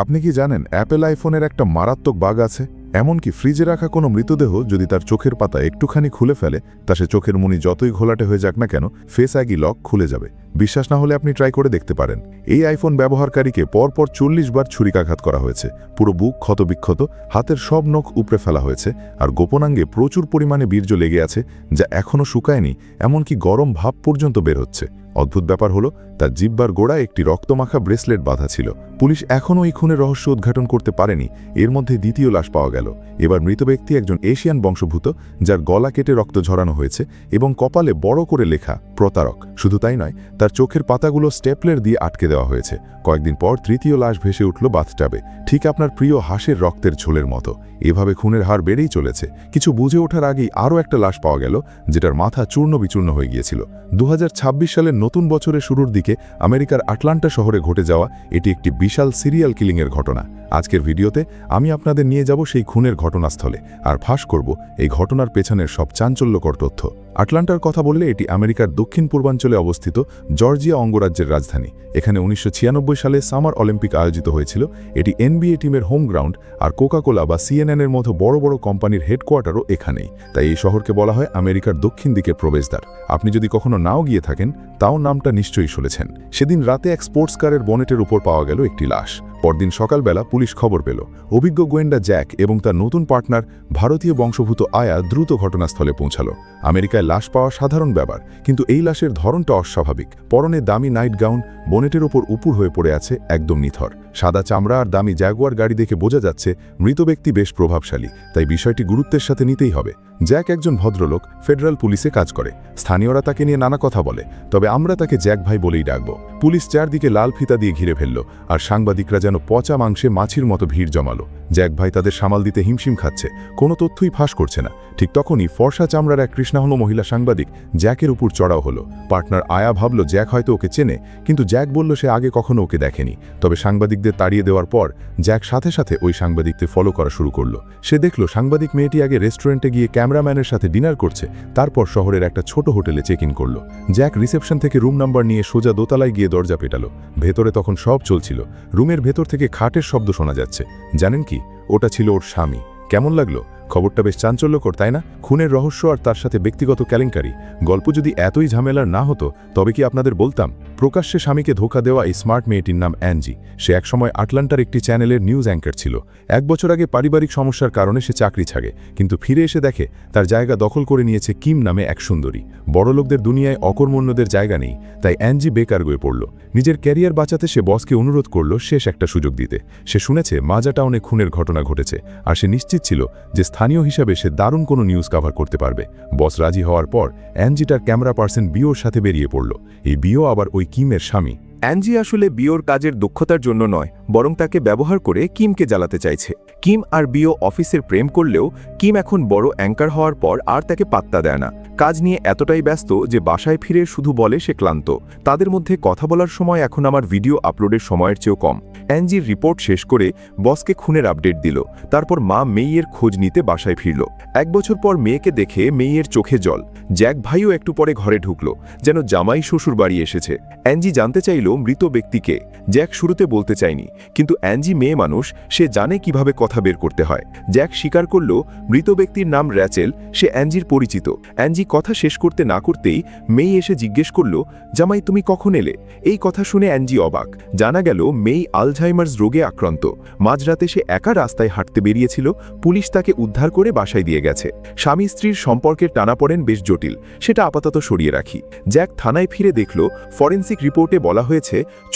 আপনি কি জানেন অ্যাপেল আইফোনের একটা মারাত্মক বাগ আছে? এমনকি ফ্রিজে রাখা কোনো মৃতদেহ যদি তার চোখের পাতা একটুখানি খুলে ফেলে, তা সে চোখের মণি যতই ঘোলাটে হয়ে যাক না কেন, ফেস আইডি লক খুলে যাবে। বিশ্বাস না হলে আপনি ট্রাই করে দেখতে পারেন। এই আইফোন ব্যবহারকারীকে পরপর 40 বার ছুরিকাঘাত করা হয়েছে, পুরো বুক ক্ষতবিক্ষত, হাতের সব নখ উপড়ে ফেলা হয়েছে, আর গোপনাঙ্গে প্রচুর পরিমাণে বীর্য লেগে আছে, যা এখনও শুকায়নি, এমনকি গরম ভাব পর্যন্ত বের হচ্ছে। অদ্ভুত ব্যাপার হলো, তার জিহ্বার গোড়ায় একটি রক্তমাখা ব্রেসলেট বাঁধা ছিল। পুলিশ এখনও এই খুনের রহস্য উদ্ঘাটন করতে পারেনি। এর মধ্যে দ্বিতীয় লাশ পাওয়া গেল। এবার মৃত ব্যক্তি একজন এশিয়ান বংশোদ্ভূত, যার গলা কেটে রক্ত ঝরানো হয়েছে এবং কপালে বড় করে লেখা প্রতারক। শুধু তাই নয়, তার চোখের পাতাগুলো স্টেপলার দিয়ে আটকে দেওয়া হয়েছে। কয়েকদিন পর তৃতীয় লাশ ভেসে উঠল বাথটাবে, ঠিক আপনার প্রিয় হাঁসের রক্তের ঝোলের মতো। এভাবে খুনের হার বেড়েই চলেছে। কিছু বুঝে ওঠার আগেই আরও একটা লাশ পাওয়া গেল, যেটার মাথা চূর্ণ বিচূর্ণ হয়ে গিয়েছিল। 2026 সালের নতুন বছরের শুরুর দিকে আমেরিকার আটলান্টা শহরে ঘটে যাওয়া এটি একটি বিশাল সিরিয়াল কিলিংয়ের ঘটনা। আজকের ভিডিওতে আমি আপনাদের নিয়ে যাব সেই খুনের ঘটনাস্থলে, আর ফাঁস করব এই ঘটনার পেছনের সব চাঞ্চল্যকর তথ্য। আটলান্টার কথা বললে এটি আমেরিকার দক্ষিণ পূর্বাঞ্চলে অবস্থিত জর্জিয়া অঙ্গরাজ্যের রাজধানী। এখানে 1996 সালে সামার অলিম্পিক আয়োজিত হয়েছিল। এটি NBA টিমের হোম গ্রাউন্ড, আর কোকাকোলা বা CNN-এর মতো বড় বড় কোম্পানির হেডকোয়ার্টারও এখানেই। তাই এই শহরকে বলা হয় আমেরিকার দক্ষিণ দিকের প্রবেশদ্বার। আপনি যদি কখনো নাও গিয়ে থাকেন, তাও নামটা নিশ্চয়ই শুনেছেন। সেদিন রাতে এক স্পোর্টস কারের বনেটের উপর পাওয়া গেল একটি লাশ। পরদিন সকালবেলা পুলিশ খবর পেল। অভিজ্ঞ গোয়েন্দা জ্যাক এবং তার নতুন পার্টনার ভারতীয় বংশোদ্ভূত আয়া দ্রুত ঘটনাস্থলে পৌঁছালো। আমেরিকায় লাশ পাওয়া সাধারণ ব্যাপার, কিন্তু এই লাশের ধরনটা অস্বাভাবিক। পরনে দামি নাইট গাউন, বনেটের ওপর উপুর হয়ে পড়ে আছে, একদম নিথর। সাদা চামড়া আর দামি জ্যাগুয়ার গাড়ি দেখে বোঝা যাচ্ছে মৃত ব্যক্তি বেশ প্রভাবশালী, তাই বিষয়টি গুরুত্বের সাথে নিতেই হবে। জ্যাক একজন ভদ্রলোক, ফেডারেল পুলিশে কাজ করে। স্থানীয়রা তাকে নিয়ে নানা কথা বলে, তবে আমরা তাকে জ্যাক ভাই বলেই ডাকব। পুলিশ চারদিকে লাল ফিতা দিয়ে ঘিরে ফেলল, আর সাংবাদিকরা যেন পচা মাংসে মাছির মতো ভিড় জমালো। জ্যাক ভাই তাদের সামাল দিতে হিমশিম খাচ্ছে, কোনো তথ্যই ফাঁস করছে না। ঠিক তখনই ফর্সা চামড়ার এক কৃষ্ণাহন মহিলা সাংবাদিক জ্যাকের উপর চড়াও হলো। পার্টনার আয়া ভাবল জ্যাক হয়তো ওকে চেনে, কিন্তু জ্যাক বলল সে আগে কখনো ওকে দেখেনি। তবে সাংবাদিকদের তাড়িয়ে দেওয়ার পর জ্যাক সাথে সাথে ওই সাংবাদিকদের ফলো করা শুরু করলো। সে দেখল সাংবাদিক মেয়েটি আগে রেস্টুরেন্টে গিয়ে ক্যামেরাম্যানের সাথে ডিনার করছে, তারপর শহরের একটা ছোট হোটেলে চেক ইন করলো। জ্যাক রিসেপশন থেকে রুম নাম্বার নিয়ে সোজা দোতলায় গিয়ে দরজা পেটালো। ভেতরে তখন সব চলছিল। রুমের ভেতর থেকে খাটের শব্দ শোনা যাচ্ছে। জানেন কি, ওটা ছিল ওর স্বামী। কেমন লাগলো? খবরটা বেশ চাঞ্চল্যকর, তাই না? খুনের রহস্য আর তার সাথে ব্যক্তিগত কেলেঙ্কারি। গল্প যদি এতই ঝামেলার না হতো, তবে কি আপনাদের বলতাম? প্রকাশ্যে স্বামীকে ধোঁকা দেওয়া এই স্মার্ট মেয়েটির নাম অ্যাঞ্জি। সে একসময় আটলান্টার একটি চ্যানেলের নিউজ অ্যাঙ্কার ছিল। 1 বছর আগে পারিবারিক সমস্যার কারণে সে চাকরি ছাড়ে, কিন্তু ফিরে এসে দেখে তার জায়গা দখল করে নিয়েছে কিম নামে এক সুন্দরী। বড়লোকদের দুনিয়ায় অকর্মণ্যদের জায়গা নেই, তাই অ্যাঞ্জি বেকার হয়ে পড়ল। নিজের ক্যারিয়ার বাঁচাতে সে বসকে অনুরোধ করল শেষ একটা সুযোগ দিতে। সে শুনেছে মাজা টাউনে খুনের ঘটনা ঘটেছে, আর সে নিশ্চিত ছিল যে স্থানীয় হিসাবে সে দারুণ কোনো নিউজ কভার করতে পারবে। বস রাজি হওয়ার পর অ্যাঞ্জি তার ক্যামেরা পার্সন বিওর সাথে বেরিয়ে পড়ল। এই বিও আবার ওই কিমের স্বামী। অ্যাঞ্জি আসলে বিওর কাজের দক্ষতার জন্য নয়, বরং তাকে ব্যবহার করে কিমকে জ্বালাতে চাইছে। কিম আর বিও অফিসের প্রেম করলেও কিম এখন বড় অ্যাঙ্কার হওয়ার পর আর তাকে পাত্তা দেয় না। কাজ নিয়ে এতটাই ব্যস্ত যে বাসায় ফিরে শুধু বলে সে ক্লান্ত। তাদের মধ্যে কথা বলার সময় এখন আমার ভিডিও আপলোডের সময়ের চেয়েও কম। অ্যাঞ্জির রিপোর্ট শেষ করে বসকে খুনের আপডেট দিল। তারপর মা মেইয়ের খোঁজ নিতে বাসায় ফিরল। 1 বছর পর মেয়েকে দেখে মেইয়ের চোখে জল। জ্যাক ভাইও একটু পরে ঘরে ঢুকল, যেন জামাই শ্বশুর বাড়ি এসেছে। অ্যাঞ্জি জানতে চাইল মৃত ব্যক্তিকে। জ্যাক শুরুতে বলতে চায়নি, কিন্তু অ্যাঞ্জি মেয়ে মানুষ, সে জানে কিভাবে কথা বের করতে হয়। জ্যাক স্বীকার করল মৃত ব্যক্তির নাম র্যাচেল, সে অ্যাঞ্জির পরিচিত। অ্যাঞ্জি কথা শেষ করতে না করতেই মেই এসে জিজ্ঞেস করল, জামাই তুমি কখন এলে? এই কথা শুনে অ্যাঞ্জি অবাক। জানা গেল মেই আলঝাইমার্স রোগে আক্রান্ত। মাঝরাতে সে একা রাস্তায় হাঁটতে বেরিয়েছিল। পুলিশ তাকে উদ্ধার করে বাসায় দিয়ে গেছে। স্বামী স্ত্রীর সম্পর্কের টানাপড়েন বেশ জটিল, সেটা আপাতত সরিয়ে রাখি। জ্যাক থানায় ফিরে দেখল ফরেন্সিক রিপোর্টে বলা হয়েছে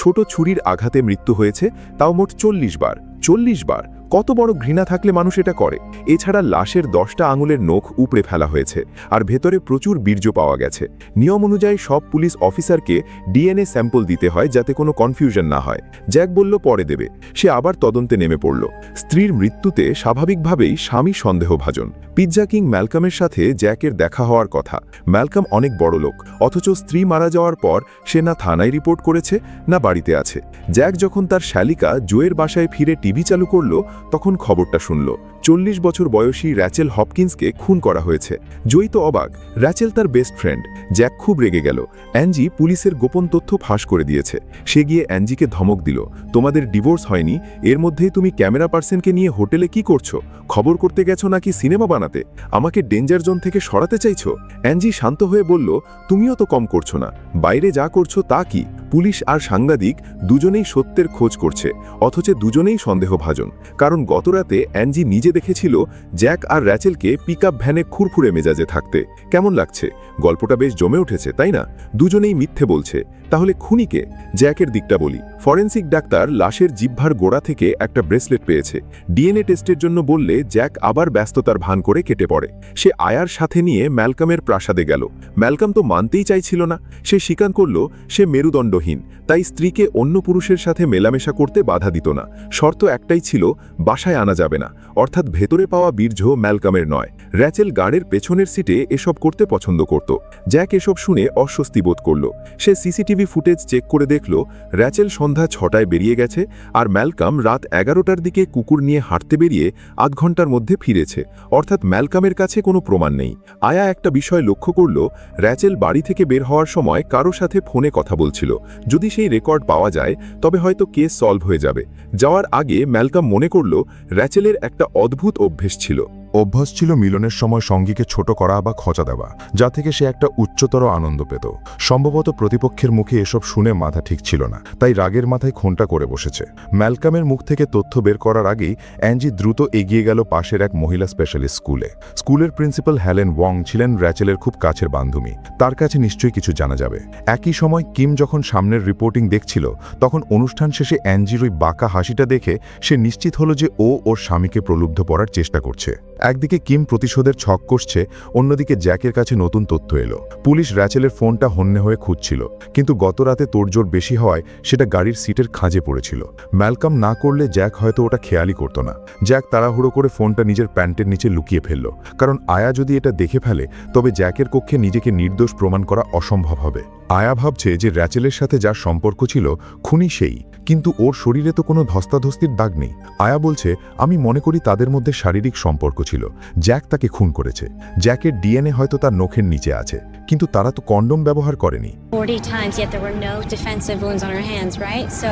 ছোট ছুরির আঘাতে মৃত্যু হয়েছে, তাও মোট 40 বার। 40 বার! কত বড় ঘৃণা থাকলে মানুষ এটা করে? এছাড়া লাশের 10টা আঙুলের নখ উপড়ে ফেলা হয়েছে, আর ভেতরে প্রচুর বীর্য পাওয়া গেছে। নিয়ম অনুযায়ী সব পুলিশ অফিসারকে ডিএনএ স্যাম্পল দিতে হয়, যাতে কোনো কনফিউশন না হয়। জ্যাক বলল পরে দেবে। সে আবার তদন্তে নেমে পড়ল। স্ত্রীর মৃত্যুতে স্বাভাবিকভাবেই স্বামী সন্দেহভাজন। পিৎজা কিং ম্যালকমের সাথে জ্যাকের দেখা হওয়ার কথা। ম্যালকম অনেক বড় লোক, অথচ স্ত্রী মারা যাওয়ার পর সে না থানায় রিপোর্ট করেছে, না বাড়িতে আছে। জ্যাক যখন তার শালিকা জোয়ের বাসায় ফিরে টিভি চালু করল, তখন খবরটা শুনল। 40 বছর বয়সী র্যাচেল হপকিন্সকে খুন করা হয়েছে। জয়ী তো অবাক, র্যাচেল তার বেস্ট ফ্রেন্ড। জ্যাক খুব রেগে গেল। অ্যাঞ্জি পুলিশের গোপন তথ্য ফাঁস করে দিয়েছে। সে গিয়ে অ্যাঞ্জিকে ধমক দিল, তোমাদের ডিভোর্স হয়নি, এর মধ্যেই তুমি ক্যামেরা পার্সনকে নিয়ে হোটেলে কি করছো? খবর করতে গেছো নাকি সিনেমা বানাতে? আমাকে ডেঞ্জার জোন থেকে সরাতে চাইছো? অ্যাঞ্জি শান্ত হয়ে বলল, তুমিও তো কম করছো না, বাইরে যা করছো তা কি? পুলিশ আর সাংবাদিক দুজনেই সত্যের খোঁজ করছে, অথচ দুজনেই সন্দেহভাজন। কারণ গতরাতে অ্যাঞ্জি নিজে দেখেছিল জ্যাক আর র্যাচেলকে পিকআপ ভ্যানে খুরফুরে মেজাজে থাকতে। কেমন লাগছে? গল্পটা বেশ জমে উঠেছে, তাই না? দুজনেই মিথ্যে বলছে। তাহলে খুনিকে? জ্যাকের দিকটা বলি। ফরেন্সিক ডাক্তার লাশের জিহ্বার গোড়া থেকে একটা ব্রেসলেট পেয়েছে। ডিএনএ টেস্টের জন্য বললে জ্যাক আবার ব্যস্ততার ভান করে কেটে পড়ে। সে আয়ার সাথে নিয়ে ম্যালকামের প্রাসাদে গেল। ম্যালকাম তো মানতেই চাইছিল না। সে স্বীকার করল সে মেরুদণ্ডহীন, তাই স্ত্রীকে অন্য পুরুষের সাথে মেলামেশা করতে বাধা দিত না। শর্ত একটাই ছিল, বাসায় আনা যাবে না, অর্থাৎ ভেতরে পাওয়া বীর্য ম্যালকামের নয়। র্যাচেল গাড়ির পেছনের সিটে এসব করতে পছন্দ করত। জ্যাক এসব শুনে অস্বস্তি বোধ করল। সে সিসিটিভি ফুটেজ চেক করে দেখল র্যাচেল সন্ধ্যা 6টায় বেরিয়ে গেছে, আর ম্যালকাম রাত 11টার দিকে কুকুর নিয়ে হাঁটতে বেরিয়ে আধ ঘন্টার মধ্যে ফিরেছে। অর্থাৎ ম্যালকামের কাছে কোনো প্রমাণ নেই। আয়া একটা বিষয় লক্ষ্য করল, র্যাচেল বাড়ি থেকে বের হওয়ার সময় কারো সাথে ফোনে কথা বলছিল। যদি সেই রেকর্ড পাওয়া যায় তবে হয়তো কেস সলভ হয়ে যাবে। যাওয়ার আগে ম্যালকাম মনে করল র্যাচেলের একটা অদ্ভুত অভ্যেস ছিল। অভ্যাস ছিল মিলনের সময় সঙ্গীকে ছোট করা বা খোঁচা দেওয়া, যা থেকে সে একটা উচ্চতর আনন্দ পেত। সম্ভবত প্রতিপক্ষের মুখে এসব শুনে মাথা ঠিক ছিল না, তাই রাগের মাথায় খুনটা করে বসেছে। ম্যালকামের মুখ থেকে তথ্য বের করার আগেই অ্যাঞ্জি দ্রুত এগিয়ে গেল পাশের এক মহিলা স্পেশালিস্ট স্কুলে। স্কুলের প্রিন্সিপাল হেলেন ওয়ং ছিলেন র্যাচেলের খুব কাছের বান্ধবী। তার কাছে নিশ্চয়ই কিছু জানা যাবে। একই সময় কিম যখন সামনের রিপোর্টিং দেখছিল, তখন অনুষ্ঠান শেষে অ্যাঞ্জির ওই বাঁকা হাসিটা দেখে সে নিশ্চিত হলো যে ও ওর স্বামীকে প্রলুব্ধ করার চেষ্টা করছে। একদিকে কিম প্রতিশোধের ছক কষছে, অন্যদিকে জ্যাকের কাছে নতুন তথ্য এলো। পুলিশ র্যাচেলের ফোনটা হন্যে হয়ে খুঁজছিল, কিন্তু গতরাতে তোড়জোড় বেশি হওয়ায় সেটা গাড়ির সিটের খাঁজে পড়েছিল। ম্যালকাম না করলে জ্যাক হয়তো ওটা খেয়ালই করত না। জ্যাক তাড়াহুড়ো করে ফোনটা নিজের প্যান্টের নিচে লুকিয়ে ফেলল, কারণ আয়া যদি এটা দেখে ফেলে তবে জ্যাকের কক্ষে নিজেকে নির্দোষ প্রমাণ করা অসম্ভব হবে। আয়া ভাবছে যে র্যাচেলের সাথে যার সম্পর্ক ছিল খুনি সেই, কিন্তু ওর শরীরে তো কোনো ধস্তাধস্তির দাগ নেই। আয়া বলছে, আমি মনে করি তাদের মধ্যে শারীরিক সম্পর্ক ছিল। জ্যাক তাকে খুন করেছে। জ্যাকের ডিএনএ হয়তো তার নখের নিচে আছে, কিন্তু তারা তো কন্ডোম ব্যবহার করেনি। 40 times, yet there were no defensive wounds on her hands, right? So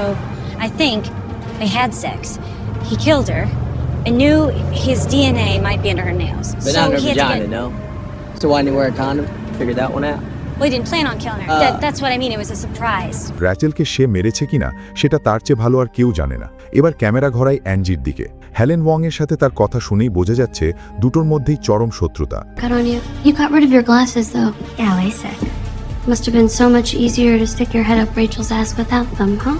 I think they had sex. He killed her and knew his DNA might be under her nails. But So not her he had to vagina, get... no? So why didn't he wear a condom? Figure that one out. Well, he didn't plan on killing her. That's what I mean. It was a surprise. র্যাচেলকে সে মেরেছে কিনা সেটা তার চেয়ে ভালো আর কেউ জানে না। এবার ক্যামেরা ঘোরায় অ্যাঞ্জির দিকে। হেলেন ওয়ং এর সাথে তার কথা শুনেই বোঝা যাচ্ছে দুটোর মধ্যেই চরম শত্রুতা। Got on you. You got rid of your glasses, though. Yeah, Lisa. Must have been so much easier to stick your head up Rachel's ass without them, huh?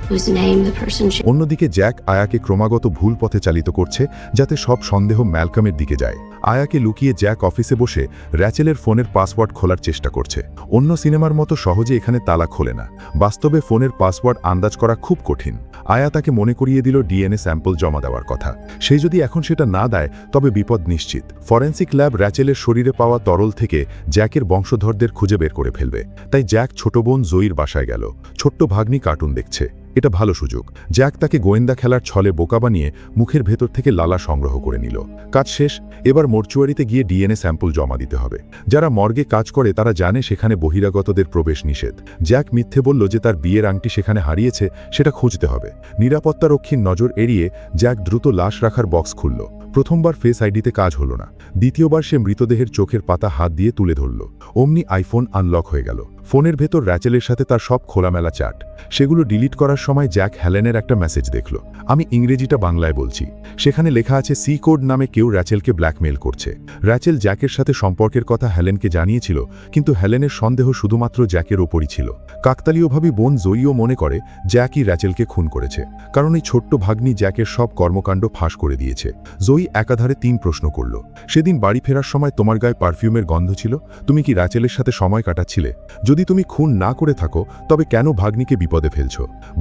Whose name the person she... অন্যদিকে Jack আয়াকে ক্রমাগত ভুল পথে চালিত করছে, যাতে সব সন্দেহ ম্যালকামের দিকে যায়। আয়াকে লুকিয়ে জ্যাক অফিসে বসে র্যাচেলের ফোনের পাসওয়ার্ড খোলার চেষ্টা করছে। অন্য সিনেমার মতো সহজে এখানে তালা খোলে না। বাস্তবে ফোনের পাসওয়ার্ড আন্দাজ করা খুব কঠিন। আয়া তাকে মনে করিয়ে দিল ডিএনএ স্যাম্পল জমা দেওয়ার কথা। সে যদি এখন সেটা না দেয় তবে বিপদ নিশ্চিত। ফরেন্সিক ল্যাব র্যাচেলের শরীরে পাওয়া তরল থেকে জ্যাকের বংশধরদের খুঁজে বের করে ফেলবে। তাই জ্যাক ছোট বোন জয়ীর বাসায় গেল। ছোট্ট ভাগ্নি কার্টুন দেখছে। এটা ভালো সুযোগ। জ্যাক তাকে গোয়েন্দা খেলার ছলে বোকা বানিয়ে মুখের ভেতর থেকে লালা সংগ্রহ করে নিল। কাজ শেষ। এবার মর্চুয়ারিতে গিয়ে ডিএনএ স্যাম্পল জমা দিতে হবে। যারা মর্গে কাজ করে তারা জানে সেখানে বহিরাগতদের প্রবেশ নিষেধ। জ্যাক মিথ্যে বলল যে তার বিয়ের আংটি সেখানে হারিয়েছে, সেটা খুঁজতে হবে। নিরাপত্তারক্ষীর নজর এড়িয়ে জ্যাক দ্রুত লাশ রাখার বক্স খুলল। প্রথমবার ফেস আইডিতে কাজ হলো না। দ্বিতীয়বার সে মৃতদেহের চোখের পাতা হাত দিয়ে তুলে ধরল। অমনি আইফোন আনলক হয়ে গেল। ফোনের ভেতর র্যাচেলের সাথে তার সব খোলামেলা চ্যাট। সেগুলো ডিলিট করার সময় জ্যাক হেলেনের একটা মেসেজ দেখল। আমি ইংরেজিটা বাংলায় বলছি। সেখানে লেখা আছে সি কোড নামে কেউ র্যাচেলকে ব্ল্যাকমেইল করছে। র্যাচেল জ্যাকের সাথে সম্পর্কের কথা হেলেনকে জানিয়েছিল, কিন্তু হেলেনের সন্দেহ শুধুমাত্র জ্যাকের ওপরই ছিল। কাকতালীয়ভাবে বোন জয়ীও মনে করে জ্যাকই র্যাচেলকে খুন করেছে, কারণ এই ছোট্ট ভাগ্নি জ্যাকের সব কর্মকাণ্ড ফাঁস করে দিয়েছে। জয়ী একাধারে 3 প্রশ্ন করল। সেদিন বাড়ি ফেরার সময় তোমার গায়ে পারফিউমের গন্ধ ছিল, তুমি কি র্যাচেলের সাথে সময় কাটাচ্ছিলে? যদি তুমি খুন না করে থাকো তবে কেন ভাগ্নিকে বিপদে ফেলছ?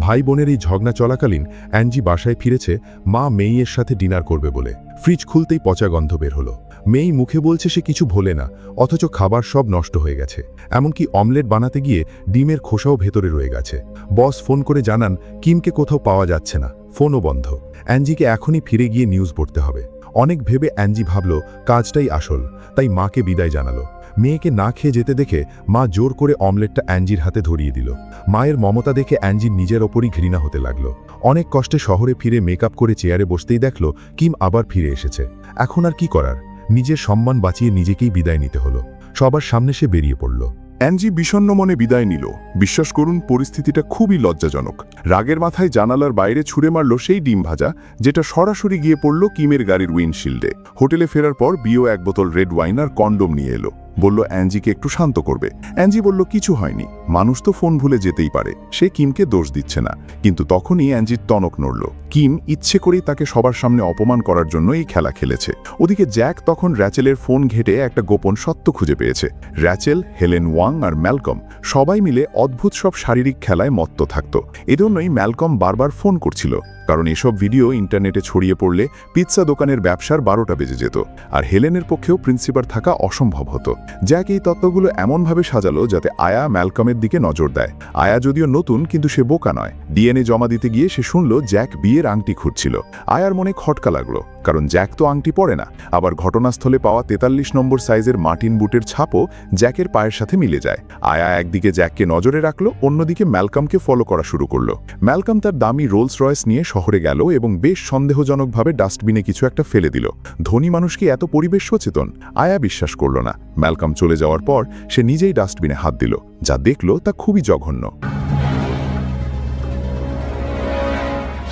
ভাই বোনের এই ঝগড়া চলাকালীন অ্যাঞ্জি বাসায় ফিরেছে মা মেইয়ের সাথে ডিনার করবে বলে। ফ্রিজ খুলতেই পচা গন্ধ বের হলো। মেই মুখে বলছে সে কিছু ভোলে না, অথচ খাবার সব নষ্ট হয়ে গেছে। এমনকি অমলেট বানাতে গিয়ে ডিমের খোসাও ভেতরে রয়ে গেছে। বস ফোন করে জানান কিমকে কোথাও পাওয়া যাচ্ছে না, ফোনও বন্ধ। অ্যাঞ্জিকে এখনই ফিরে গিয়ে নিউজ পড়তে হবে। অনেক ভেবে অ্যাঞ্জি ভাবল কাজটাই আসল, তাই মাকে বিদায় জানালো। মেয়েকে না খেয়ে যেতে দেখে মা জোর করে অমলেটটা অ্যাঞ্জির হাতে ধরিয়ে দিল। মায়ের মমতা দেখে অ্যাঞ্জির নিজের ওপরই ঘৃণা হতে লাগলো। অনেক কষ্টে শহরে ফিরে মেকআপ করে চেয়ারে বসতেই দেখল কিম আবার ফিরে এসেছে। এখন আর কি করার, নিজের সম্মান বাঁচিয়ে নিজেকেই বিদায় নিতে হলো। সবার সামনে সে বেরিয়ে পড়ল। অ্যাঞ্জি বিষণ্ণ মনে বিদায় নিল। বিশ্বাস করুন, পরিস্থিতিটা খুবই লজ্জাজনক। রাগের মাথায় জানালার বাইরে ছুঁড়ে মারল সেই ডিম ভাজা, যেটা সরাসরি গিয়ে পড়ল কিমের গাড়ির উইন্ডশিল্ডে। হোটেলে ফেরার পর বিও এক বোতল রেড ওয়াইন আর কন্ডোম নিয়ে এলো। বলল অ্যাঞ্জিকে একটু শান্ত করবে। অ্যাঞ্জি বলল কিছু হয়নি, মানুষ তো ফোন ভুলে যেতেই পারে, সে কিমকে দোষ দিচ্ছে না। কিন্তু তখনই অ্যাঞ্জির টনক নড়ল। কিম ইচ্ছে করেই তাকে সবার সামনে অপমান করার জন্য এই খেলা খেলেছে। ওদিকে জ্যাক তখন র্যাচেলের ফোন ঘেটে একটা গোপন সত্য খুঁজে পেয়েছে। র্যাচেল, হেলেন ওয়াং আর ম্যালকম সবাই মিলে অদ্ভুত সব শারীরিক খেলায় মত্ত থাকত। এজন্যই ম্যালকম বারবার ফোন করছিল, কারণ এসব ভিডিও ইন্টারনেটে ছড়িয়ে পড়লে পিৎজা দোকানের ব্যবসার 12টা বেজে যেত, আর হেলেনের পক্ষেও প্রিন্সিপাল থাকা অসম্ভব হতো। জ্যাক এই তত্ত্বগুলো এমনভাবে সাজালো যাতে আয়া ম্যালকমের দিকে নজর দেয়। আয়া যদিও নতুন, কিন্তু সে বোকা নয়। ডিএনএ জমা দিতে গিয়ে সে শুনল জ্যাক বিয়ের আংটি খুঁজছিল। আয়ার মনে খটকা লাগলো, কারণ জ্যাক তো আংটি পরে না। আবার ঘটনাস্থলে পাওয়া 43 নম্বর সাইজের মার্টিন বুটের ছাপও জ্যাকের পায়ের সাথে মিলে যায়। আয়া একদিকে জ্যাককে নজরে রাখলো, অন্যদিকে ম্যালকমকে ফলো করা শুরু করলো। ম্যালকম তার দামি রোলস রয়েস নিয়ে শহরে গেল এবং বেশ সন্দেহজনকভাবে ডাস্টবিনে কিছু একটা ফেলে দিল। ধনী মানুষ কি এত পরিবেশ সচেতন? আয়া বিশ্বাস করল না। ম্যালকম চলে যাওয়ার পর সে নিজেই ডাস্টবিনে হাত দিল। যা দেখল তা খুবই জঘন্য।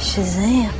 Shazam.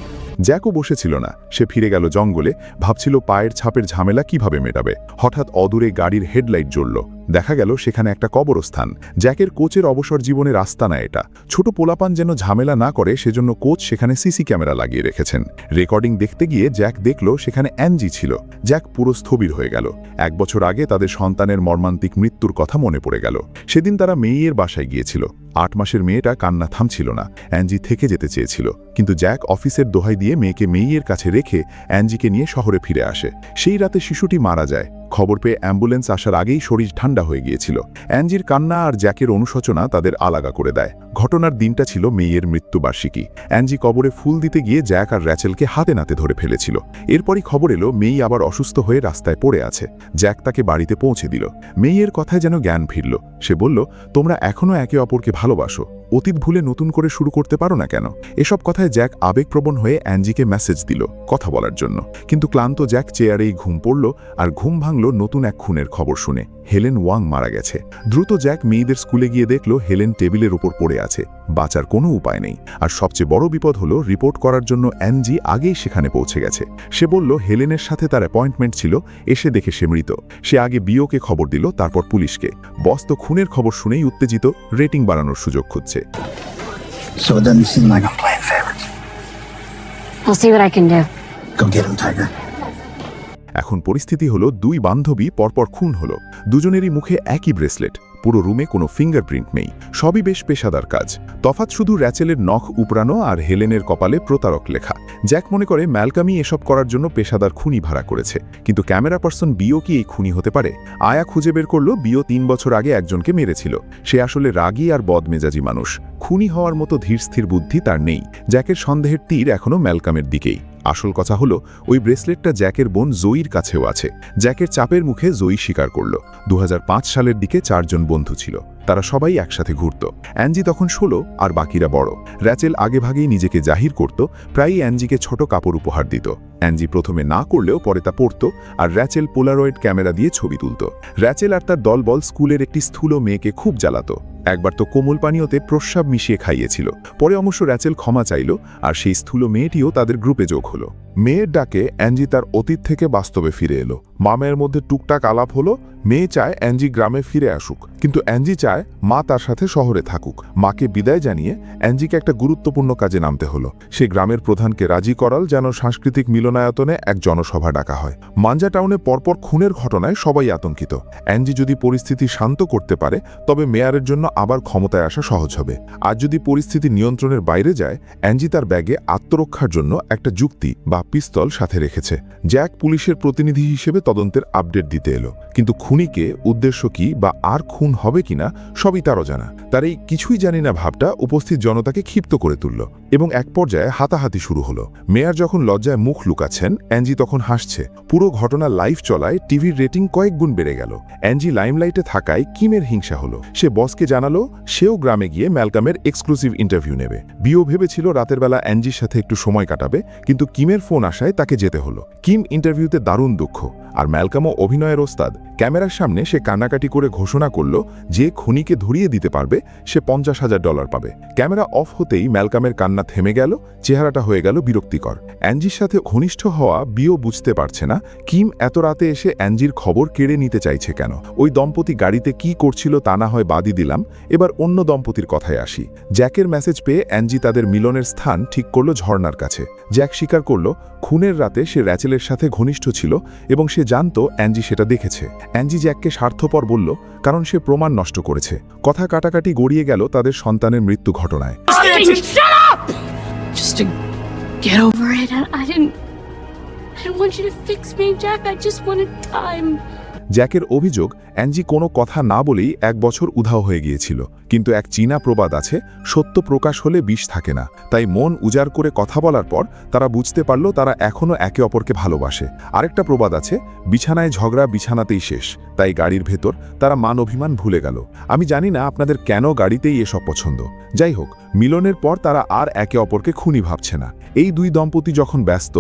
জ্যাকও বসেছিল না। সে ফিরে গেল জঙ্গলে, ভাবছিল পায়ের ছাপের ঝামেলা কিভাবে মেটাবে। হঠাৎ অদূরে গাড়ির হেডলাইট জ্বলল। দেখা গেল সেখানে একটা কবরস্থান। জ্যাকের কোচের অবসর জীবনের আস্তানা এটা। ছোট পোলাপান যেন ঝামেলা না করে সেজন্য কোচ সেখানে সিসি ক্যামেরা লাগিয়ে রেখেছেন। রেকর্ডিং দেখতে গিয়ে জ্যাক দেখল সেখানে অ্যাঞ্জি ছিল। জ্যাক পুরো স্থবির হয়ে গেল। 1 বছর আগে তাদের সন্তানের মর্মান্তিক মৃত্যুর কথা মনে পড়ে গেল। সেদিন তারা মেয়ের বাসায় গিয়েছিল। 8 মাসের মেয়েটা কান্না থামছিল না। অ্যাঞ্জি থেকে যেতে চেয়েছিল, কিন্তু জ্যাক অফিসের দোহাই দিয়ে মেয়েকে মেয়ের কাছে রেখে অ্যাঞ্জিকে নিয়ে শহরে ফিরে আসে। সেই রাতে শিশুটি মারা যায়। খবর পেয়ে অ্যাম্বুলেন্স আসার আগেই শরীর ঠান্ডা হয়ে গিয়েছিল। অ্যাঞ্জির কান্না আর জ্যাকের অনুশোচনা তাদের আলাদা করে দেয়। ঘটনার দিনটা ছিল মেয়ের মৃত্যুবার্ষিকী। অ্যাঞ্জি কবরে ফুল দিতে গিয়ে জ্যাক আর র্যাচেলকে হাতে নাতে ধরে ফেলেছিল। এরপরই খবর এলো মেয়ে আবার অসুস্থ হয়ে রাস্তায় পড়ে আছে। জ্যাক তাকে বাড়িতে পৌঁছে দিল। মেয়ের কথায় যেন জ্ঞান ফিরল। সে বলল, তোমরা এখনও একে অপরকে ভালোবাসো, অতীত ভুলে নতুন করে শুরু করতে পারো না কেন? এসব কথায় জ্যাক আবেগপ্রবণ হয়ে অ্যাঞ্জিকে মেসেজ দিল কথা বলার জন্য। কিন্তু ক্লান্ত জ্যাক চেয়ারেই ঘুম পড়ল, আর ঘুম ভাঙল নতুন এক খুনের খবর শুনে। হেলেন ওয়াং মারা গেছে। দ্রুত জ্যাক মেয়েদের স্কুলে গিয়ে দেখল হেলেন টেবিলের উপর পড়ে আছে। বাঁচার কোনো উপায় নেই। আর সবচেয়ে বড় বিপদ হলো রিপোর্ট করার জন্য অ্যাঞ্জি আগেই সেখানে পৌঁছে গেছে। সে বলল হেলেনের সাথে তার অ্যাপয়েন্টমেন্ট ছিল, এসে দেখে সে মৃত। সে আগে বিওকে খবর দিল, তারপর পুলিশকে। বস তো খুনের খবর শুনেই উত্তেজিত, রেটিং বাড়ানোর সুযোগ খুঁজছে। So it doesn't seem like I'm playing favorites. I'll see what I can do. Go get him, Tiger. এখন পরিস্থিতি হলো 2 বান্ধবী পরপর খুন হলো। দুজনেরই মুখে একই ব্রেসলেট। পুরো রুমে কোনো ফিঙ্গারপ্রিন্ট নেই। সবই বেশ পেশাদার কাজ। তফাৎ শুধু র্যাচেলের নখ উপড়ানো আর হেলেনের কপালে প্রতারক লেখা। জ্যাক মনে করে ম্যালকামই এসব করার জন্য পেশাদার খুনি ভাড়া করেছে। কিন্তু ক্যামেরা পার্সন বিও কি এই খুনি হতে পারে? আয়া খুঁজে বের করলো বিও 3 বছর আগে একজনকে মেরেছিল। সে আসলে রাগী আর বদমেজাজি মানুষ। খুনি হওয়ার মতো ধীরস্থির বুদ্ধি তার নেই। জ্যাকের সন্দেহের তীর এখনও ম্যালকামের দিকেই। আসল কথা হলো ওই ব্রেসলেটটা জ্যাকের বোন জয়ীর কাছেও আছে। জ্যাকের চাপের মুখে জয়ী স্বীকার করল 2005 সালের দিকে 4 জন বন্ধু ছিল। তারা সবাই একসাথে ঘুরত। অ্যাঞ্জি তখন 16 আর বাকিরা বড়। র্যাচেল আগেভাগেই নিজেকে জাহির করত, প্রায়ই অ্যাঞ্জিকে ছোট কাপড় উপহার দিত। অ্যাঞ্জি প্রথমে না করলেও পরে তা পড়ত, আর র্যাচেল পোলারয়েড ক্যামেরা দিয়ে ছবি তুলত। র্যাচেল আর তার দলবল স্কুলের একটি স্থূল মেয়েকে খুব জ্বালাত। একবার তো কোমল পানীয়তে প্রস্রাব মিশিয়ে খাইয়েছিল। পরে অবশ্য র্যাচেল ক্ষমা চাইল, আর সেই স্থূল মেয়েটিও তাদের গ্রুপে যোগ হলো। মেয়ের ডাকে অ্যাঞ্জি তার অতীত থেকে বাস্তবে ফিরে এলো। মামের মধ্যে টুকটাক আলাপ হলো। মেয়ে চায় অ্যাঞ্জি গ্রামে ফিরে আসুক, কিন্তু অ্যাঞ্জি চায় মা তার সাথে শহরে থাকুক। মাকে বিদায় জানিয়ে অ্যাঞ্জিকে একটা গুরুত্বপূর্ণ কাজে নামতে হলো। সে গ্রামের প্রধানকে রাজি করাল যেন সাংস্কৃতিক মিলনায়তনে এক জনসভা ডাকা হয়। মাঞ্জা টাউনে পরপর খুনের ঘটনায় সবাই আতঙ্কিত। অ্যাঞ্জি যদি পরিস্থিতি শান্ত করতে পারে তবে মেয়ারের জন্য আবার ক্ষমতায় আসা সহজ হবে। আর যদি পরিস্থিতি নিয়ন্ত্রণের বাইরে যায়, অ্যাঞ্জি তার ব্যাগে আত্মরক্ষার জন্য একটা যুক্তি বা পিস্তল সাথে রেখেছে। জ্যাক পুলিশের প্রতিনিধি হিসেবে তদন্তের আপডেট দিতে এলো, কিন্তু খুনিকে উদ্দেশ্য কি বা আর খুন হবে কিনা সবই তারও জানা। তার এই কিছুই জানি না ভাবটা উপস্থিত জনতাকে ক্ষিপ্ত করে তুলল এবং এক পর্যায়ে হাতাহাতি শুরু হলো। মেয়ার যখন লজ্জায় মুখ লুকাচ্ছেন, অ্যাঞ্জি তখন হাসছে। পুরো ঘটনা লাইভ চলায় টিভির রেটিং কয়েক গুণ বেড়ে গেল। অ্যাঞ্জি লাইমলাইটে থাকায় কিমের হিংসা হলো। সে বসকে জানালো সেও গ্রামে গিয়ে ম্যালকামের এক্সক্লুসিভ ইন্টারভিউ নেবে। বিও ভেবেছিল রাতের বেলা অ্যাঞ্জির সাথে একটু সময় কাটাবে, কিন্তু কিমের ফোন আসায় তাকে যেতে হলো। কিম ইন্টারভিউতে দারুণ দুঃখ, আর ম্যালকামও অভিনয়ের ওস্তাদ। ক্যামেরার সামনে সে কান্নাকাটি করে ঘোষণা করল যে খুনিকে ধরিয়ে দিতে পারবে সে $50,000 পাবে। ক্যামেরা অফ হতেই ম্যালকামের কান্না থেমে গেল, চেহারাটা হয়ে গেল বিরক্তিকর। অ্যাঞ্জির সাথে ঘনিষ্ঠ হওয়া বিও বুঝতে পারছে না কিম এত রাতে এসে অ্যাঞ্জির খবর কেড়ে নিতে চাইছে কেন। ওই দম্পতি গাড়িতে কি করছিল তা না হয় বাদই দিলাম, এবার অন্য দম্পতির কথায় আসি। জ্যাকের মেসেজ পেয়ে অ্যাঞ্জি তাদের মিলনের স্থান ঠিক করল ঝর্ণার কাছে। জ্যাক স্বীকার করল খুনের রাতে সে র্যাচেলের সাথে ঘনিষ্ঠ ছিল এবং সে জানত অ্যাঞ্জি সেটা দেখেছে। অ্যাঞ্জি জ্যাককে স্বার্থপর বলল কারণ সে প্রমাণ নষ্ট করেছে। কথা কাটাকাটি গড়িয়ে গেল তাদের সন্তানের মৃত্যু ঘটনায়। Just to get over it. I didn't want you to fix me, Jack. I just wanted time. জ্যাকের অভিযোগ অ্যাঞ্জি কোনো কথা না বলেই 1 বছর উধাও হয়ে গিয়েছিল। কিন্তু এক চীনা প্রবাদ আছে, সত্য প্রকাশ হলে বিষ থাকে না। তাই মন উজাড় করে কথা বলার পর তারা বুঝতে পারল তারা এখনও একে অপরকে ভালোবাসে। আরেকটা প্রবাদ আছে, বিছানায় ঝগড়া বিছানাতেই শেষ। তাই গাড়ির ভেতর তারা মান অভিমান ভুলে গেল। আমি জানি না আপনাদের কেন গাড়িতেই এসব পছন্দ। যাই হোক, মিলনের পর তারা আর একে অপরকে খুনি ভাবছে না। এই দুই দম্পতি যখন ব্যস্ত,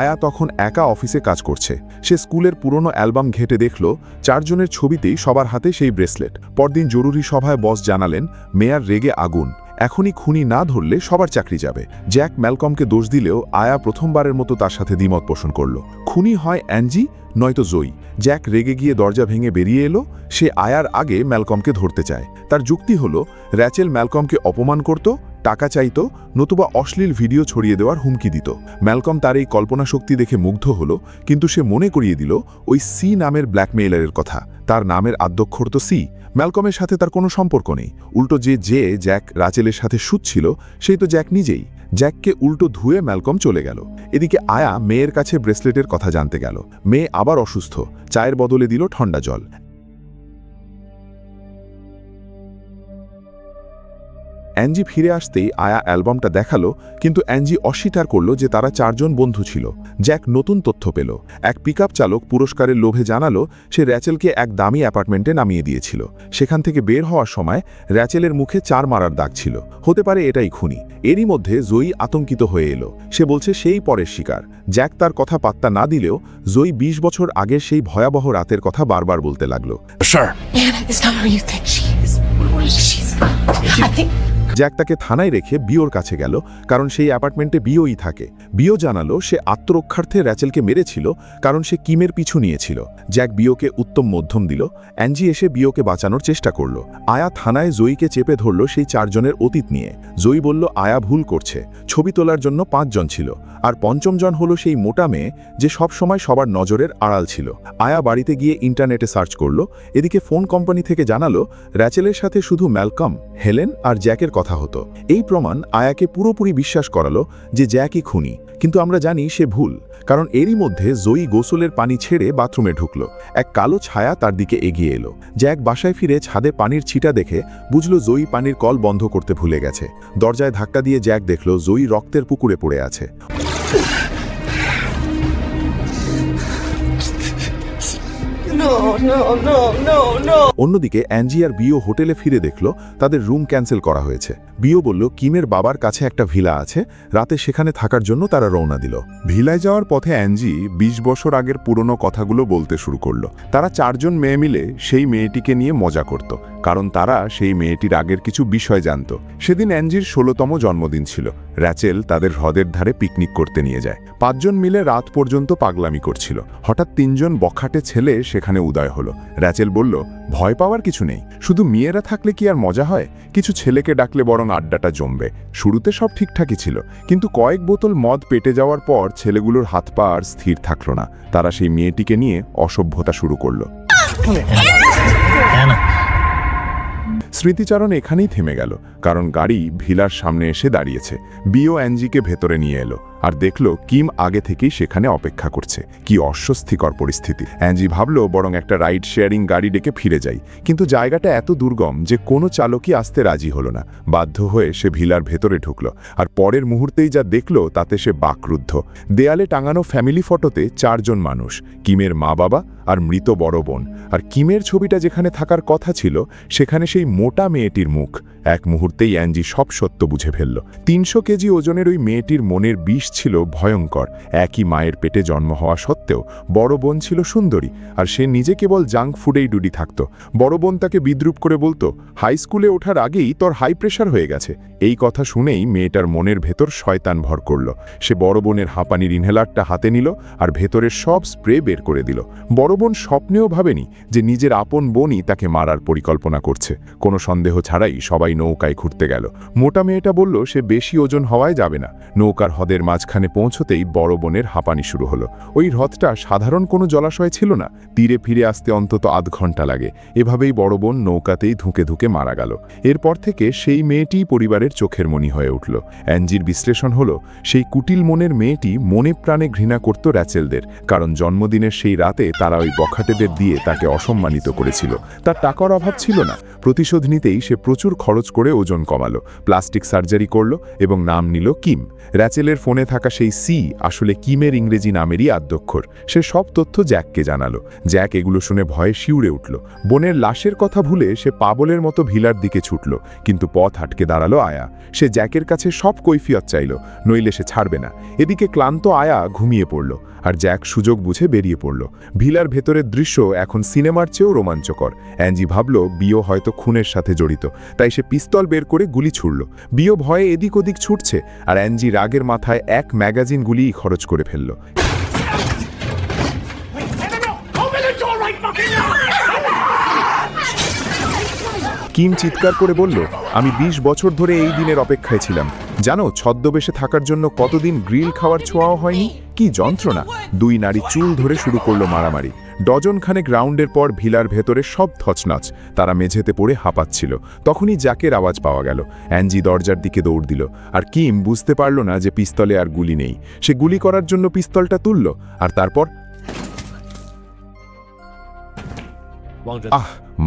আয়া তখন একা অফিসে কাজ করছে। সে স্কুলের পুরনো অ্যালবাম ঘেঁটে দেখল 4 জনের ছবিতেই সবার হাতে সেই ব্রেসলেট। পরদিন জরুরি সভায় বস জানালেন মেয়ার রেগে আগুন, এখনই খুনি না ধরলে সবার চাকরি যাবে। জ্যাক ম্যালকমকে দোষ দিলেও আয়া প্রথমবারের মতো তার সাথে দ্বিমত পোষণ করল। খুনি হয় অ্যাঞ্জি নয়তো জয়ী। জ্যাক রেগে গিয়ে দরজা ভেঙে বেরিয়ে এলো। সে আয়ার আগে ম্যালকমকে ধরতে চায়। তার যুক্তি হলো র্যাচেল ম্যালকমকে অপমান করত, টাকা চাইত, নতুবা অশ্লীল ভিডিও ছড়িয়ে দেওয়ার হুমকি দিত। ম্যালকম তার এই কল্পনা শক্তি দেখে মুগ্ধ হলো, কিন্তু সে মনে করিয়ে দিল ওই সি নামের ব্ল্যাকমেইলারের কথা। তার নামের আদ্যক্ষর তো সি। ম্যালকমের সাথে তার কোনো সম্পর্ক নেই। উল্টো যে জ্যাক রাচেলের সাথে শুচ্ছিল সেই তো জ্যাক নিজেই। জ্যাককে উল্টো ধুয়ে ম্যালকম চলে গেল। এদিকে আয়া মেয়ের কাছে ব্রেসলেটের কথা জানতে গেল। মেয়ে আবার অসুস্থ, চায়ের বদলে দিল ঠান্ডা জল। অ্যাঞ্জি ফিরে আসতেই আয়া অ্যালবামটা দেখালো, কিন্তু অ্যাঞ্জি অস্বীকার করল যে তারা 4 জন বন্ধু ছিল। জ্যাক নতুন তথ্য পেল। এক পিকআপ চালক পুরস্কারের লোভে জানালো সে র্যাচেলকে এক দামি অ্যাপার্টমেন্টে নামিয়ে দিয়েছিল। সেখান থেকে বের হওয়ার সময় র্যাচেলের মুখে 4 মারার দাগ ছিল। হতে পারে এটাই খুনি। এরই মধ্যে জয়ী আতঙ্কিত হয়ে এলো। সে বলছে সেই পরের শিকার। জ্যাক তার কথা পাত্তা না দিলেও জয়ী 20 বছর আগের সেই ভয়াবহ রাতের কথা বারবার বলতে লাগলো। জ্যাক তাকে থানায় রেখে বিওর কাছে গেল, কারণ সেই অ্যাপার্টমেন্টে বিওই থাকে। বিও জানালো সে আত্মরক্ষার্থে র্যাচেলকে মেরেছিল কারণ সে কিমের পিছু নিয়েছিল। জ্যাক বিওকে উত্তম মধ্যম দিল। অ্যাঞ্জি এসে বিওকে বাঁচানোর চেষ্টা করল। আয়া থানায় জয়ীকে চেপে ধরল সেই 4 জনের অতীত নিয়ে। জয়ী বলল আয়া ভুল করছে, ছবি তোলার জন্য 5 জন ছিল, আর 5ম জন হলো সেই মোটা মেয়ে যে সব সময় সবার নজরের আড়াল ছিল। আয়া বাড়িতে গিয়ে ইন্টারনেটে সার্চ করল। এদিকে ফোন কোম্পানি থেকে জানালো র্যাচেলের সাথে শুধু ম্যালকম, হেলেন আর জ্যাকের কথা হতো। এই প্রমাণ আয়াকে পুরোপুরি বিশ্বাস করালো যে জ্যাকই খুনি। কিন্তু আমরা জানি সে ভুল, কারণ এরই মধ্যে জয়ী গোসলের পানি ছেড়ে বাথরুমে ঢুকল। এক কালো ছায়া তার দিকে এগিয়ে এলো। জ্যাক বাসায় ফিরে ছাদে পানির ছিটা দেখে বুঝল জয়ী পানির কল বন্ধ করতে ভুলে গেছে। দরজায় ধাক্কা দিয়ে জ্যাক দেখল জয়ী রক্তের পুকুরে পড়ে আছে। অন্যদিকে অ্যাঞ্জি আর বিও হোটেলে ফিরে দেখল তাদের রুম ক্যান্সেল করা হয়েছে। বিও বলল কিমের বাবার কাছে একটা ভিলা আছে, রাতে সেখানে থাকার জন্য তারা রওনা দিল। ভিলায় যাওয়ার পথে অ্যাঞ্জি 20 বছর আগের পুরনো কথাগুলো বলতে শুরু করলো। তারা 4 জন মেয়ে মিলে সেই মেয়েটিকে নিয়ে মজা করত। কারণ তারা সেই মেয়েটির আগের কিছু বিষয় জানত। সেদিন অ্যাঞ্জির 16তম জন্মদিন ছিল। র্যাচেল তাদের হ্রদের ধারে পিকনিক করতে নিয়ে যায়। 5 জন মিলে রাত পর্যন্ত পাগলামি করছিল। হঠাৎ 3 জন বখাটে ছেলে সেখানে উদয় হলো। র্যাচেল বলল, ভয় পাওয়ার কিছু নেই, শুধু মেয়েরা থাকলে কি আর মজা হয়? কিছু ছেলেকে ডাকলে বরং আড্ডাটা জমবে। শুরুতে সব ঠিকঠাকই ছিল, কিন্তু কয়েক বোতল মদ পেটে যাওয়ার পর ছেলেগুলোর হাত পা আর স্থির থাকল না। তারা সেই মেয়েটিকে নিয়ে অসভ্যতা শুরু করলো। স্মৃতিচারণ এখানেই থেমে গেল, কারণ গাড়ি ভিলার সামনে এসে দাঁড়িয়েছে। বিও অ্যাঞ্জিকে ভেতরে নিয়ে এলো আর দেখল কিম আগে থেকেই সেখানে অপেক্ষা করছে। কি অস্বস্তিকর পরিস্থিতি। অ্যাঞ্জি ভাবল বরং একটা রাইড শেয়ারিং গাড়ি ডেকে ফিরে যাই, কিন্তু জায়গাটা এত দুর্গম যে কোনো চালকই আসতে রাজি হলো না। বাধ্য হয়ে সে ভিলার ভেতরে ঢুকল, আর পরের মুহূর্তেই যা দেখল তাতে সে বাকরুদ্ধ। দেয়ালে টাঙানো ফ্যামিলি ফটোতে 4 জন মানুষ, কিমের মা বাবা আর মৃত বড় বোন। আর কিমের ছবিটা যেখানে থাকার কথা ছিল সেখানে সেই মোটা মেয়েটির মুখ। এক মুহূর্তেই অ্যাঞ্জি সব সত্য বুঝে ফেলল। 300 কেজি ওজনের ওই মেয়েটির মনের বিষ ছিল ভয়ঙ্কর। একই মায়ের পেটে জন্ম হওয়া সত্ত্বেও বড় বোন ছিল সুন্দরী, আর সে নিজে কেবল জাঙ্ক ফুডেই ডুডি থাকত। বড় বোন তাকে বিদ্রুপ করে বলতো, হাই স্কুলে ওঠার আগেই তোর হাই প্রেশার হয়ে গেছে। এই কথা শুনেই মেয়েটার মনের ভেতর শয়তান ভর করল। সে বড় বোনের হাঁপানির ইনহেলারটা হাতে নিল আর ভেতরের সব স্প্রে বের করে দিল। বড় বোন স্বপ্নেও ভাবেনি যে নিজের আপন বোনই তাকে মারার পরিকল্পনা করছে। কোনো সন্দেহ ছাড়াই সবাই নৌকায় ঘুরতে গেল। মোটা মেয়েটা বলল সে বেশি ওজন হওয়ায় যাবে না। নৌকার হ্রদের মাঝখানে পৌঁছতেই বড় বোনের হাঁপানি শুরু হলো। ওই হ্রদটা সাধারণ কোনো জলাশয় ছিল না, তীরে ফিরে আসতে অন্তত আধ ঘন্টা লাগে। এভাবেই বড় বোন নৌকাতেই ধুঁকে ধুঁকে মারা গেল। এরপর থেকে সেই মেয়েটিই পরিবারের চোখের মণি হয়ে উঠল। অ্যাঞ্জির বিশ্লেষণ হলো, সেই কুটিল মনের মেয়েটি মনে প্রাণে ঘৃণা করত র্যাচেলদের, কারণ জন্মদিনের সেই রাতে তারা ওই বখাটেদের দিয়ে তাকে অসম্মানিত করেছিল। তার টাকার অভাব ছিল না, প্রতিশোধ নিতেই সে প্রচুর খরচ করে ওজন কমালো, প্লাস্টিক সার্জারি করল এবং নাম নিল কিম। র্যাচেলের ফোনে থাকা সেই সি আসলে কিমের ইংরেজি নামেরই আদ্যক্ষর। সে সব তথ্য জ্যাককে জানালো। জ্যাক এগুলো শুনে ভয়ে শিউরে উঠল। বোনের লাশের কথা ভুলে সে পাগলের মতো ভিলার দিকে ছুটল, কিন্তু পথ আটকে দাঁড়ালো আয়া। সে জ্যাকের কাছে সব কৈফিয়ত চাইল, নইলে সে ছাড়বে না। এদিকে ক্লান্ত আয়া ঘুমিয়ে পড়ল, আর জ্যাক সুযোগ বুঝে বেরিয়ে পড়ল। ভিলার ভেতরের দৃশ্য এখন সিনেমার চেয়েও রোমাঞ্চকর। অ্যাঞ্জি ভাবল বিও হয়তো খুনের সাথে জড়িত, তাই সে পিস্তল বের করে গুলি ছুড়ল। বিও ভয়ে এদিক ওদিক ছুটছে, আর অ্যাঞ্জি রাগের মাথায় এক ম্যাগাজিন গুলিই খরচ করে ফেলল। কিম চিৎকার করে বলল, আমি 20 বছর ধরে এই দিনের অপেক্ষায় ছিলাম। জানো ছদ্মবেশে থাকার জন্য কতদিন গ্রিল খাওয়ার ছোঁয়াও হয়নি? কি যন্ত্রণা! 2 নারী চুল ধরে শুরু করলো মারামারি। ডজনখানেক রাউন্ডের পর ভিলার ভেতরে সব থচনাচ। তারা মেঝেতে পড়ে হাঁপাচ্ছিল। তখনই জ্যাকের আওয়াজ পাওয়া গেল। অ্যাঞ্জি দরজার দিকে দৌড় দিল, আর কিম বুঝতে পারল না যে পিস্তলে আর গুলি নেই। সে গুলি করার জন্য পিস্তলটা তুলল, আর তারপর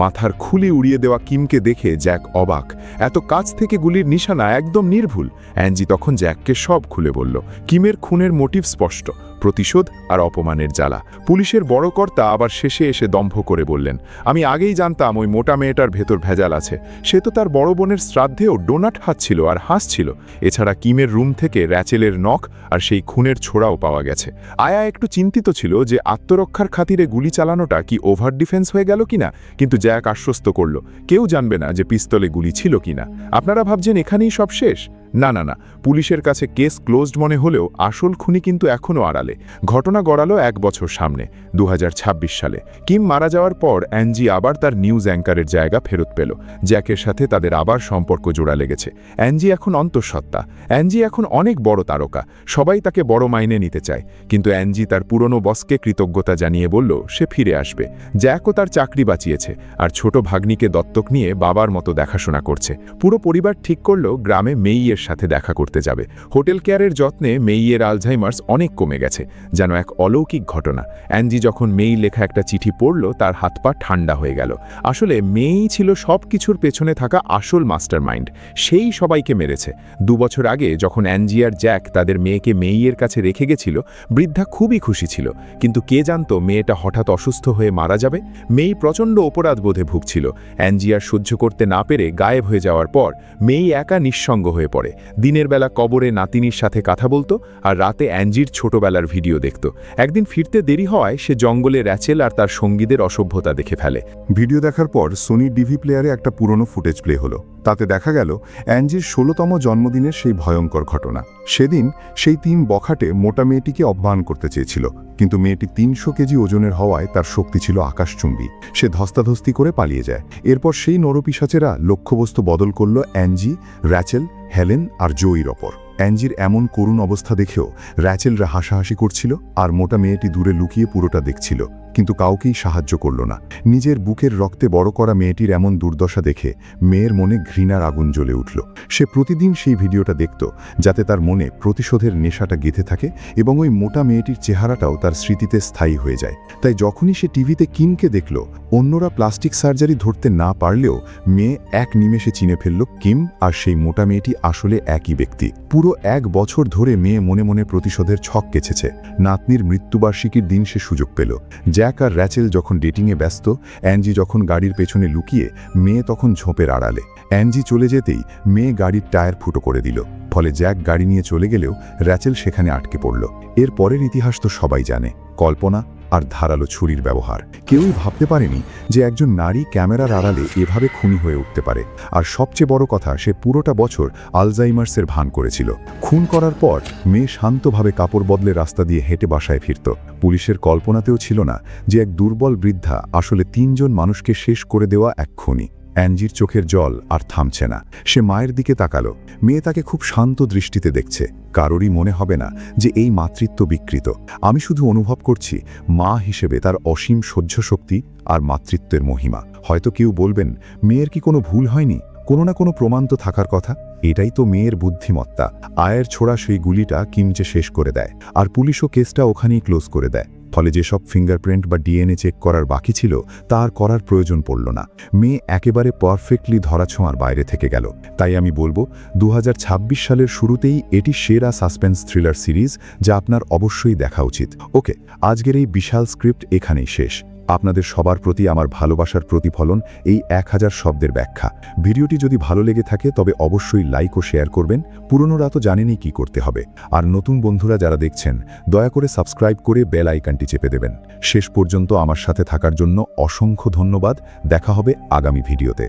মাথার খুলি উড়িয়ে দেওয়া কিমকে দেখে জ্যাক অবাক। এত কাছ থেকে গুলির নিশানা একদম নির্ভুল। অ্যাঞ্জি তখন জ্যাককে সব খুলে বলল। কিমের খুনের মোটিভ স্পষ্ট, প্রতিশোধ আর অপমানের জ্বালা। পুলিশের বড় কর্তা আবার শেষে এসে দম্ভ করে বললেন, আমি আগেই জানতাম ওই মোটা মেয়েটার ভেতর ভেজাল আছে। সে তো তার বড় বোনের শ্রাদ্ধেও ডোনাট খাচ্ছিল আর হাসছিল। এছাড়া কিমের রুম থেকে র্যাচেলের নখ আর সেই খুনের ছোড়াও পাওয়া গেছে। আয়া একটু চিন্তিত ছিল যে আত্মরক্ষার খাতিরে গুলি চালানোটা কি ওভার ডিফেন্স হয়ে গেল কিনা, কিন্তু জ্যাক আশ্বস্ত করল কেউ জানবে না যে পিস্তলে গুলি ছিল কিনা। আপনারা ভাবছেন এখানেই সব শেষ? না না না, পুলিশের কাছে কেস ক্লোজড মনে হলেও আসল খুনি কিন্তু এখনও আড়ালে। ঘটনা গড়ালো 1 বছর সামনে, 2026 সালে। কিম মারা যাওয়ার পর অ্যাঞ্জি আবার তার নিউজ অ্যাঙ্কারের জায়গা ফেরত পেল। জ্যাকের সাথে তাদের আবার সম্পর্ক জোড়া লেগেছে। অ্যাঞ্জি এখন অন্তঃসত্ত্বা। অ্যাঞ্জি এখন অনেক বড় তারকা, সবাই তাকে বড় মাইনে নিতে চায়। কিন্তু অ্যাঞ্জি তার পুরনো বসকে কৃতজ্ঞতা জানিয়ে বলল সে ফিরে আসবে। জ্যাকও তার চাকরি বাঁচিয়েছে, আর ছোট ভাগ্নিকে দত্তক নিয়ে বাবার মতো দেখাশোনা করছে। পুরো পরিবার ঠিক করল গ্রামে মেইয়ের সাথে দেখা করতে যাবে। হোটেল কেয়ারের যত্নে মেইয়ের আলঝাইমার্স অনেক কমে গেছে, যেন এক অলৌকিক ঘটনা। অ্যাঞ্জি যখন মেই লেখা একটা চিঠি পড়ল, তার হাত পা ঠান্ডা হয়ে গেল। আসলে মেই ছিল সব কিছুর পেছনে থাকা আসল মাস্টার মাইন্ড। সেই সবাইকে মেরেছে। 2 বছর আগে যখন অ্যাঞ্জি আর জ্যাক তাদের মেয়েকে মেইয়ের কাছে রেখে গেছিল, বৃদ্ধা খুবই খুশি ছিল। কিন্তু কে জানতো মেয়েটা হঠাৎ অসুস্থ হয়ে মারা যাবে। মেই প্রচণ্ড অপরাধবোধে ভুগছিল। অ্যাঞ্জি আর সহ্য করতে না পেরে গায়েব হয়ে যাওয়ার পর মেই একা নিঃসঙ্গ হয়ে পড়ে। দিনের বেলা কবরে নাতিনির সাথে কথা বলতো আর রাতে অ্যাঞ্জির ছোটবেলার ভিডিও দেখত। একদিন ফিরতে দেরি হওয়ায় সে জঙ্গলে র্যাচেল আর তার সঙ্গীদের অসভ্যতা দেখে ফেলে। ভিডিও দেখার পর সোনি ডিভি প্লেয়ারে একটা পুরনো ফুটেজ প্লে হলো। তাতে দেখা গেল অ্যাঞ্জির 16তম জন্মদিনের সেই ভয়ঙ্কর ঘটনা। সেদিন সেই 3 বখাটে মোটা মেয়েটিকে অপমান করতে চেয়েছিল, কিন্তু মেয়েটি 300 কেজি ওজনের হওয়ায় তার শক্তি ছিল আকাশচুম্বী। সে ধস্তাধস্তি করে পালিয়ে যায়। এরপর সেই নরপিশাচেরা লক্ষ্যবস্তু বদল করল অ্যাঞ্জি, র্যাচেল, হেলেন আর জোয়ির ওপর। অ্যাঞ্জির এমন করুণ অবস্থা দেখেও র্যাচেলরা হাসাহাসি করছিল আর মোটা মেয়েটি দূরে লুকিয়ে পুরোটা দেখছিল, কিন্তু কাউকেই সাহায্য করল না। নিজের বুকের রক্তে বড় করা মেয়েটির এমন দুর্দশা দেখে মেয়ের মনে ঘৃণার আগুন জ্বলে উঠল। সে প্রতিদিন সেই ভিডিওটা দেখত, যাতে তার মনে প্রতিশোধের নেশাটা গেঁথে থাকে এবং ওই মোটা মেয়েটির চেহারাটাও তার স্মৃতিতে স্থায়ী হয়ে যায়। তাই যখনই সে টিভিতে কিমকে দেখল, অন্যরা প্লাস্টিক সার্জারি ধরতে না পারলেও মেয়ে এক নিমেষে চিনে ফেলল কিম আর সেই মোটা মেয়েটি আসলে একই ব্যক্তি। পুরো 1 বছর ধরে মেয়ে মনে মনে প্রতিশোধের ছক কেছেছে। নাতনির মৃত্যুবার্ষিকীর দিন সে সুযোগ পেল। জ্যাক আর র্যাচেল যখন ডেটিংয়ে ব্যস্ত, অ্যাঞ্জি যখন গাড়ির পেছনে লুকিয়ে, মেয়ে তখন ঝোপের আড়ালে। অ্যাঞ্জি চলে যেতেই মেয়ে গাড়ির টায়ার ফুটো করে দিল। ফলে জ্যাক গাড়ি নিয়ে চলে গেলেও র্যাচেল সেখানে আটকে পড়ল। এর পরের ইতিহাস তো সবাই জানে, কল্পনা আর ধারালো ছুরির ব্যবহার। কেউই ভাবতে পারেনি যে একজন নারী ক্যামেরার আড়ালে এভাবে খুনি হয়ে উঠতে পারে। আর সবচেয়ে বড় কথা, সে পুরোটা বছর আলজাইমার্সের ভান করেছিল। খুন করার পর মেয়ে শান্তভাবে কাপড় বদলে রাস্তা দিয়ে হেঁটে বাসায় ফিরত। পুলিশের কল্পনাতেও ছিল না যে এক দুর্বল বৃদ্ধা আসলে 3 জন মানুষকে শেষ করে দেওয়া এক খুনি। অ্যাঞ্জির চোখের জল আর থামছে না। সে মায়ের দিকে তাকালো। মেয়ে তাকে খুব শান্ত দৃষ্টিতে দেখছে। কারোরই মনে হবে না যে এই মাতৃত্ব বিকৃত। আমি শুধু অনুভব করছি মা হিসেবে তার অসীম সহ্য শক্তি আর মাতৃত্বের মহিমা। হয়তো কেউ বলবেন, মেয়ের কি কোনো ভুল হয়নি? কোনো না কোনো প্রমাণ তো থাকার কথা। এটাই তো মেয়ের বুদ্ধিমত্তা। আয়ের ছোড়া সেই গুলিটা কিমচে শেষ করে দেয়, আর পুলিশও কেসটা ওখানেই ক্লোজ করে দেয়। ফলে যেসব ফিঙ্গারপ্রিন্ট বা ডিএনএ চেক করার বাকি ছিল, তা আর করার প্রয়োজন পড়ল না। মেয়ে একেবারে পারফেক্টলি ধরাছোঁয়ার বাইরে থেকে গেল। তাই আমি বলবো, 2026 সালের শুরুতেই এটি সেরা সাসপেন্স থ্রিলার সিরিজ, যা আপনার অবশ্যই দেখা উচিত। ওকে, আজকের এই বিশাল স্ক্রিপ্ট এখানেই শেষ। আপনাদের সবার প্রতি আমার ভালোবাসার প্রতিফলন এই 1000 শব্দের ব্যাখ্যা। ভিডিওটি যদি ভালো লেগে থাকে তবে অবশ্যই লাইক ও শেয়ার করবেন। পুরনোরা তো জানেনই কি করতে হবে। আর নতুন বন্ধুরা যারা দেখছেন, দয়া করে সাবস্ক্রাইব করে বেল আইকনটি চেপে দেবেন। শেষ পর্যন্ত আমার সাথে থাকার জন্য অসংখ্য ধন্যবাদ। দেখা হবে আগামী ভিডিওতে।